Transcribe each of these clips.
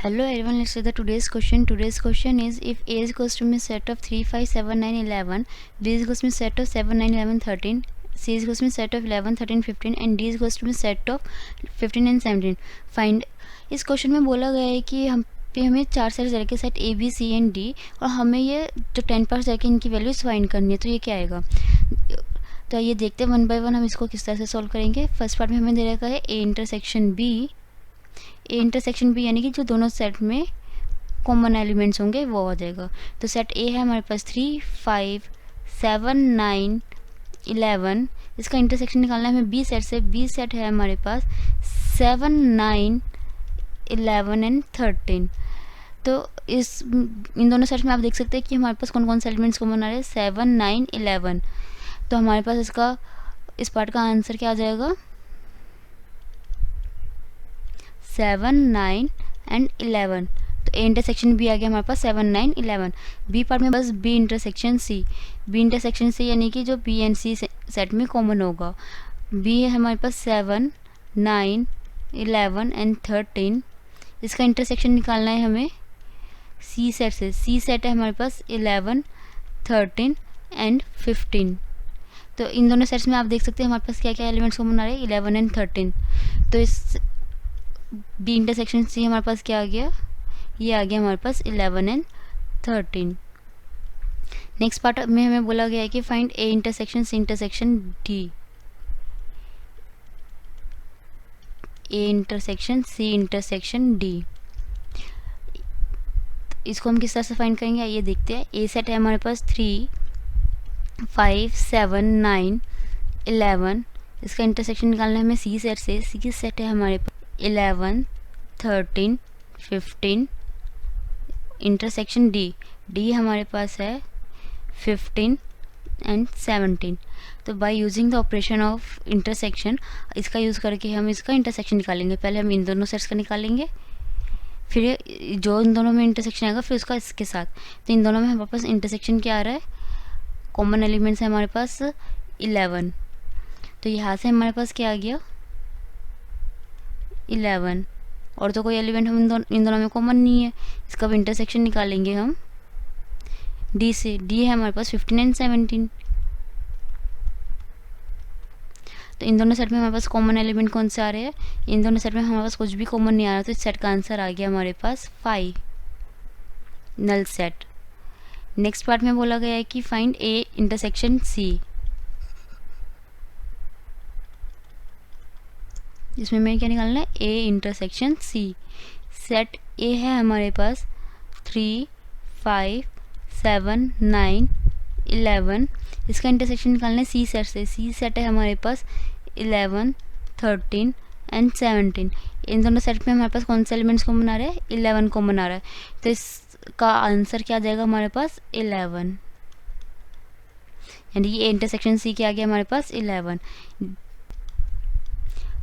Hello everyone, let's see the today's question. Today's question is if A is equals to me set of 3, 5, 7, 9, 11, B is equals to me set of 7, 9, 11, 13, C is equals to me set of 11, 13, 15 and D is equals to me set of 15 and 17. Find. इस question में बोला गया है कि हमें चार sets रखे set A B C and D और हमें ये जो 10 पार्ट्स रखे इनकी वैल्यूज फाइंड करनी है. तो ये क्या आएगा. तो ये देखते हैं वन बाय वन हम इसको किस तरह से सॉल्व करेंगे. फर्स्ट पार्ट में हमें दे रखा है ए इंटरसेक्शन बी यानी कि जो दोनों सेट में कॉमन एलिमेंट्स होंगे वो आ जाएगा. तो सेट ए है हमारे पास 3, 5, 7, 9, 11. इसका इंटरसेक्शन निकालना है हमें बी सेट से. बी सेट है हमारे पास 7, 9, 11 एंड 13. तो इन दोनों सेट्स में आप देख सकते हैं कि हमारे पास कौन कौन से एलिमेंट्स कॉमन आ रहे हैं. 7, 9, 11. तो हमारे पास इस पार्ट का आंसर क्या आ जाएगा. 7, 9 एंड 11. तो ए इंटरसेक्शन बी आ गया हमारे पास 7, 9, 11. बी पार्ट में बस बी इंटरसेक्शन सी यानी कि जो बी एंड सी सेट में कॉमन होगा. बी है हमारे पास 7, 9, 11 एंड 13. इसका इंटरसेक्शन निकालना है हमें सी सेट से. सी सेट है हमारे पास 11, 13 एंड 15. तो इन दोनों सेट्स में आप देख सकते हैं हमारे पास क्या क्या एलिमेंट्स कॉमन आ रहे हैं 11 एंड 13. तो इस बी इंटरसेक्शन सी हमारे पास क्या आ गया. ये आ गया हमारे पास 11 एंड 13. नेक्स्ट पार्ट में हमें बोला गया है कि find A intersection C intersection D. A intersection C intersection D इसको हम किस तरह से फाइंड करेंगे ये देखते हैं. ए सेट है हमारे पास 3, 5, 7, 9, 11. इसका इंटरसेक्शन निकालना है हमें सी सेट से. सी सेट है हमारे पास 11, 13, 15. इंटरसेक्शन डी हमारे पास है 15 एंड 17. तो by using the operation of intersection इसका यूज़ करके हम इसका इंटरसेक्शन निकालेंगे. पहले हम इन दोनों सेट्स का निकालेंगे, फिर जो इन दोनों में इंटरसेक्शन आएगा फिर उसका इसके साथ. तो इन दोनों में हमारे पास इंटरसेक्शन क्या आ रहा है. कॉमन एलिमेंट्स है हमारे पास 11. तो यहाँ से हमारे पास क्या आ गया 11. और तो कोई एलिमेंट हम इन दोनों में कॉमन नहीं है. इसका भी इंटरसेक्शन निकालेंगे हम डी से. डी है हमारे पास 15 एंड 17. तो इन दोनों सेट में हमारे पास कॉमन एलिमेंट कौन से आ रहे हैं. इन दोनों सेट में हमारे पास कुछ भी कॉमन नहीं आ रहा. तो इस सेट का आंसर आ गया हमारे पास 5, नल सेट. नेक्स्ट पार्ट में बोला गया है कि फाइंड ए इंटरसेक्शन सी. इसमें हमें क्या निकालना है ए इंटरसेक्शन सी. सेट ए है हमारे पास 3, 5, 7, 9, 11. इसका इंटरसेक्शन निकालना है सी सेट से. सी सेट है हमारे पास 11, 13 एंड 17. इन दोनों सेट में हमारे पास कौन से एलिमेंट्स कॉमन आ रहे हैं 11 कॉमन आ रहा है. तो इसका आंसर क्या आ जाएगा हमारे पास 11. यानी कि ए इंटरसेक्शन सी क्या आ गया हमारे पास 11.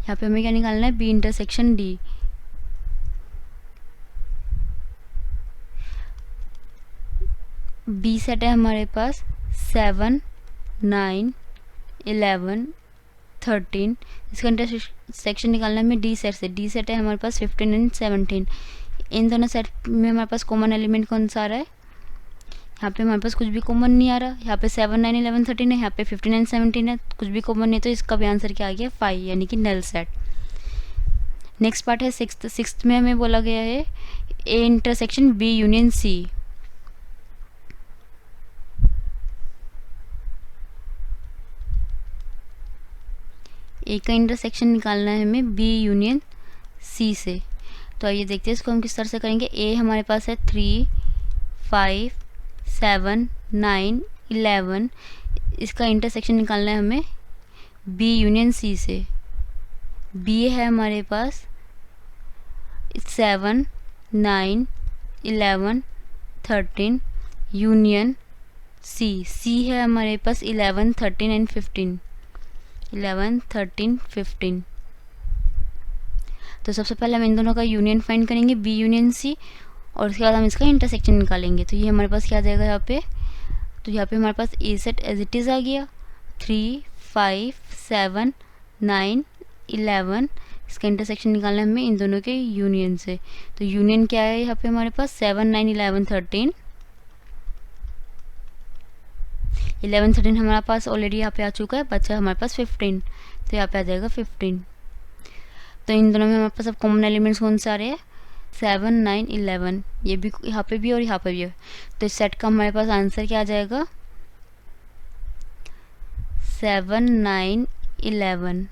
यहाँ पे हमें क्या निकालना है B intersection D. B set है हमारे पास 7, 9, 11, 13. इसका इंटरसेक्शन निकालना है हमें डी सेट से. डी सेट है हमारे पास 15 एंड 17. इन दोनों सेट में हमारे पास कॉमन एलिमेंट कौन सा आ रहा है. यहाँ पे हमारे पास कुछ भी कॉमन नहीं आ रहा. यहाँ पे 7, 9, 11, 13 है. यहाँ पे 15 एंड 17 है. कुछ भी कॉमन नहीं. तो इसका भी आंसर क्या आ गया 5 यानी कि नल सेट. नेक्स्ट पार्ट है सिक्स्थ में हमें बोला गया है A intersection B union C. A का इंटरसेक्शन निकालना है हमें बी यूनियन सी से. तो आइए देखते हैं इसको हम किस तरह से करेंगे. ए हमारे पास है 3, 5, 7, 9, 11. इसका इंटरसेक्शन निकालना है हमें बी यूनियन सी से. बी है हमारे पास 7, 9, 11, 13 यूनियन सी. सी है हमारे पास 11, 13 एंड 15. 11, 13, 15. तो सबसे पहले हम इन दोनों का यूनियन फाइंड करेंगे बी यूनियन सी और उसके बाद हम इसका इंटरसेक्शन निकालेंगे. तो ये हमारे पास क्या आ जाएगा यहाँ पे. तो यहाँ पे हमारे पास ए सेट एज इट इज़ आ गया 3, 5, 7, 9, 11. इसका इंटरसेक्शन निकालना है हमें इन दोनों के यूनियन से। तो यूनियन क्या है यहाँ पे हमारे पास 7, 9, 11, 13। 11, 13 हमारे पास ऑलरेडी यहाँ पे आ चुका है, बचा हमारे पास 15, तो यहाँ पे आ जाएगा 15। तो इन दोनों में हमारे पास अब कॉमन एलिमेंट्स कौन से आ रहे हैं, 7, 9, 11, ये भी यहाँ पे भी और यहाँ पे भी है। तो इस सेट का हमारे पास आंसर क्या आ जाएगा, 7, 9, 11।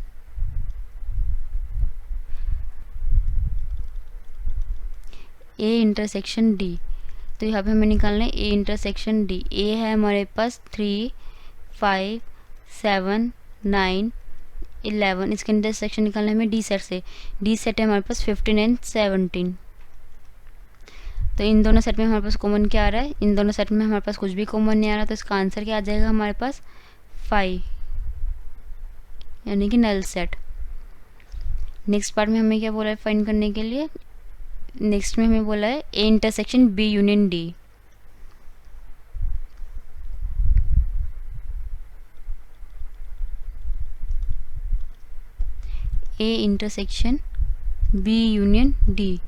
ए इंटरसेक्शन डी, तो यहाँ पे हमें निकालना है ए इंटरसेक्शन डी। ए है हमारे पास 3, 5, 7, 9, 11, इसका इंटरसेक्शन निकालना है हमें डी सेट से। डी सेट है हमारे पास 15 एंड 17। तो इन दोनों सेट में हमारे पास कॉमन क्या आ रहा है, इन दोनों सेट में हमारे पास कुछ भी कॉमन नहीं आ रहा, तो इसका आंसर क्या आ जाएगा हमारे पास 5, यानी कि नल सेट। नेक्स्ट पार्ट में हमें क्या बोला है फाइंड करने के लिए, नेक्स्ट में हमें बोला है A intersection B union D. A intersection B union D.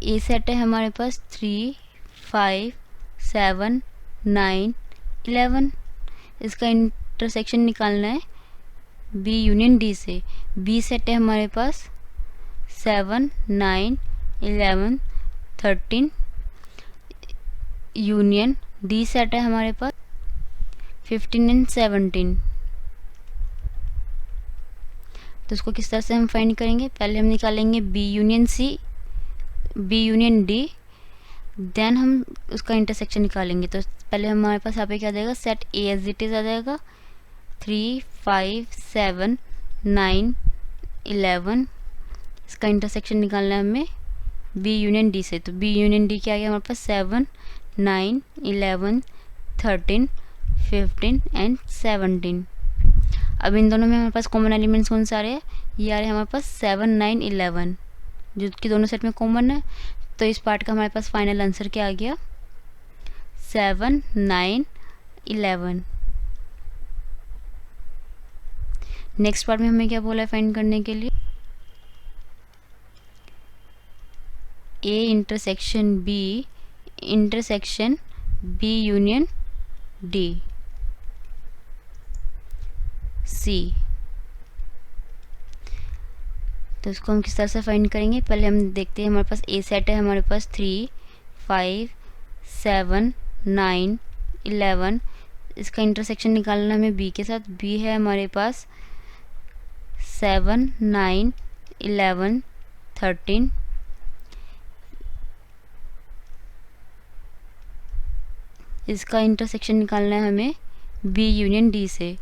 A set है हमारे पास 3, 5, 7, 9, 11, इसका इंटरसेक्शन निकालना है बी यूनियन डी से। बी सेट है हमारे पास 7, 9, 11, 13, यूनियन डी सेट है हमारे पास 15 एंड 17। तो इसको किस तरह से हम फाइंड करेंगे, पहले हम निकालेंगे B union C, B union D, then हम उसका इंटरसेक्शन निकालेंगे। तो पहले हमारे पास यहाँ पे क्या आ जाएगा, set A as it is आ जाएगा 3, 5, 7, 9, 11, इसका इंटरसेक्शन निकालना है हमें बी यूनियन डी से। तो बी यूनियन डी क्या आ गया हमारे पास 7, 9, 11, 13, 15 एंड 17। अब इन दोनों में हमारे पास कॉमन एलिमेंट्स कौन से आ रहे हैं, ये आ रहे हैं हमारे पास 7, 9, 11, जो कि दोनों सेट में कॉमन है। तो इस पार्ट का हमारे पास फाइनल आंसर क्या आ गया, 7, 9, 11। नेक्स्ट पार्ट में हमें क्या बोला है फाइंड करने के लिए, A intersection B union D C. तो इसको हम किस तरह से फाइंड करेंगे, पहले हम देखते हैं हमारे पास ए सेट है हमारे पास 3, 5, 7, 9, 11, इसका इंटरसेक्शन निकालना हमें बी के साथ। बी है हमारे पास 7, 9, 11, 13, इसका इंटरसेक्शन निकालना है हमें बी यूनियन डी से,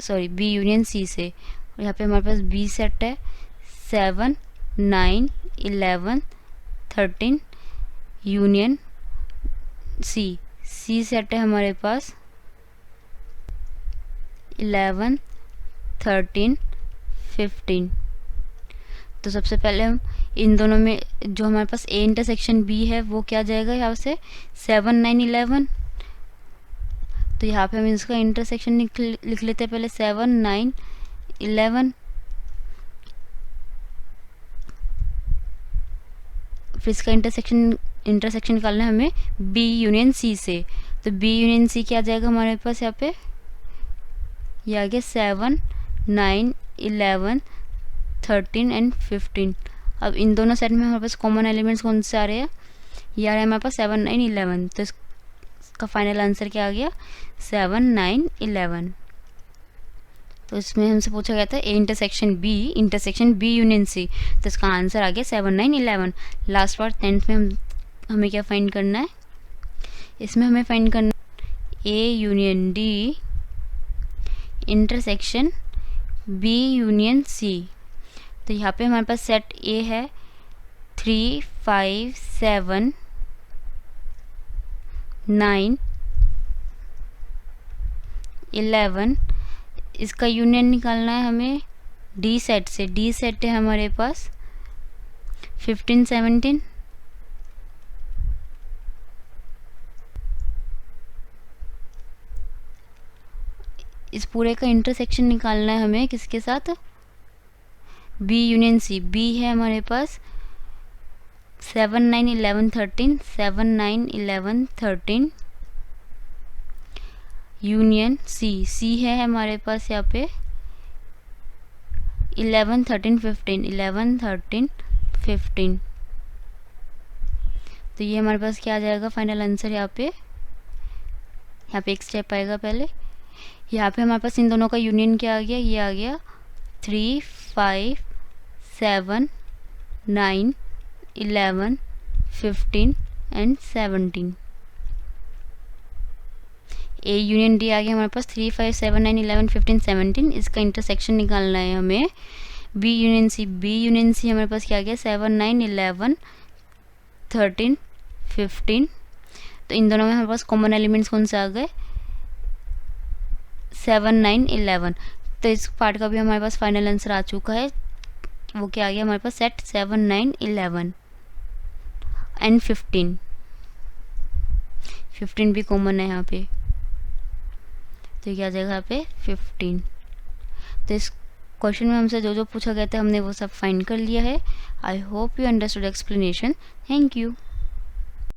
सॉरी बी यूनियन सी से। और यहाँ पे हमारे पास बी सेट है 7, 9, 11, 13, यूनियन सी। सी सेट है हमारे पास 11, 13, 15। तो सबसे पहले हम इन दोनों में जो हमारे पास ए इंटरसेक्शन बी है वो क्या जाएगा यहाँ से 7, 9, 11। तो यहाँ पे हम इसका इंटरसेक्शन लिख लेते हैं पहले 7, 9, 11, फिर इसका इंटरसेक्शन निकालना है हमें बी यूनियन सी से। तो बी यूनियन सी क्या आ जाएगा हमारे पास यहाँ पे, ये आ गया 7, 9, 11, 13 एंड 15। अब इन दोनों सेट में हमारे पास कॉमन एलिमेंट्स कौन से आ रहे हैं, ये आ रहा है हमारे पास 7, 9, 11। तो इसका फाइनल आंसर क्या आ गया 7, 9, 11। तो इसमें हमसे पूछा गया था A intersection B union C, तो इसका आंसर आ गया 7, 9, 11। लास्ट पार्ट 10th में हमें क्या फाइंड करना है, इसमें हमें फाइंड करना A union D intersection B union C. तो यहाँ पे हमारे पास सेट ए है 3, 5, 7, 9, 11, इसका यूनियन निकालना है हमें डी सेट से। डी सेट है हमारे पास 15, 17, इस पूरे का इंटरसेक्शन निकालना है हमें किसके साथ, बी यूनियन सी, बी है हमारे पास 7 9 11 13, 7 9 11 13 यूनियन सी, सी है हमारे पास यहाँ पे 11 13 15, 11 13 15। तो ये हमारे पास क्या आ जाएगा फाइनल आंसर। यहाँ पे एक स्टेप आएगा पहले, यहाँ पे हमारे पास इन दोनों का यूनियन क्या आ गया, ये आ गया 3 5 7 9 11 15 एंड 17। ए यूनियन डी आ गया हमारे पास 3 5 7 9 11 15 17। इसका इंटरसेक्शन निकालना है हमें। B union C, B union C हमारे पास क्या आ गया 7 9 11 13 15। तो इन दोनों में हमारे पास कॉमन एलिमेंट्स कौन से आ गए, 7 9 11। तो इस पार्ट का भी हमारे पास फाइनल आंसर आ चुका है। वो क्या आ गया हमारे पास सेट 7 9 11 एंड 15। 15 भी कॉमन है यहाँ पे, तो क्या आ जाएगा यहाँ पे 15। तो इस क्वेश्चन में हमसे जो जो पूछा गया था हमने वो सब फाइंड कर लिया है। I hope you understood explanation. Thank you.